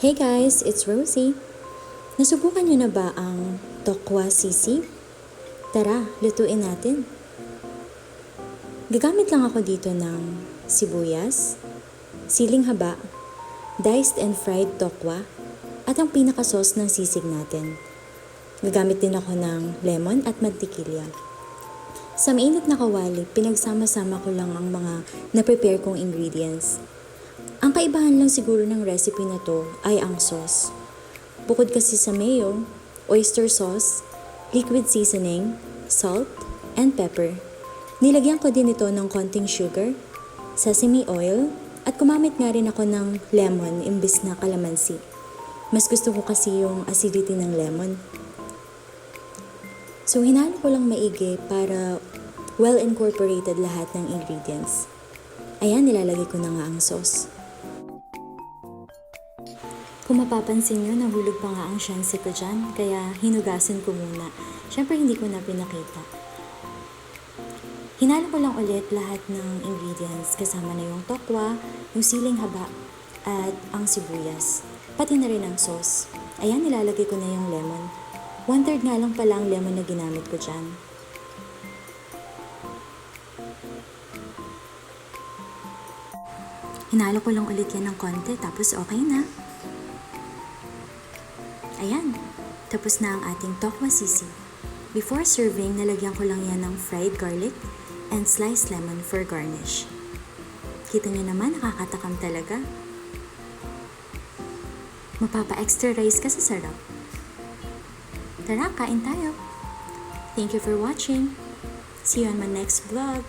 Hey guys, it's Rosie. Nasubukan niyo na ba ang tokwa sisig? Tara, lutuin natin. Gagamit lang ako dito ng sibuyas, siling haba, diced and fried tokwa, at ang pinaka-sauce ng sisig natin. Gagamit din ako ng lemon at mantikilya. Sa mainit na kawali, pinagsama-sama ko lang ang mga na-prepare kong ingredients. Ang kaibahan lang siguro ng recipe na to ay ang sauce. Bukod kasi sa mayo, oyster sauce, liquid seasoning, salt, and pepper, nilagyan ko din ito ng konting sugar, sesame oil, at gumamit nga rin ako ng lemon imbis na kalamansi. Mas gusto ko kasi yung acidity ng lemon. So hinalo ko lang maigi para well incorporated lahat ng ingredients. Ayan, nilalagay ko na nga ang sauce. Kung mapapansin nyo, nahulog pa nga ang shansi ko dyan, kaya hinugasan ko muna. Siyempre hindi ko na pinakita. Hinalo ko lang ulit lahat ng ingredients, kasama na yung tokwa, yung siling haba, at ang sibuyas. Pati na rin ang sauce. Ayan, nilalagay ko na yung lemon. 1/3 nga lang pala ang lemon na ginamit ko dyan. Hinalo ko lang ulit yan ng konti, tapos okay na. Ayan, tapos na ang ating tokwa sisig. Before serving, nalagyan ko lang yan ng fried garlic and sliced lemon for garnish. Kita niyo naman, nakakatakam talaga. Mapapa-extra rice ka sa sarap. Tara, kain tayo. Thank you for watching. See you on my next vlog.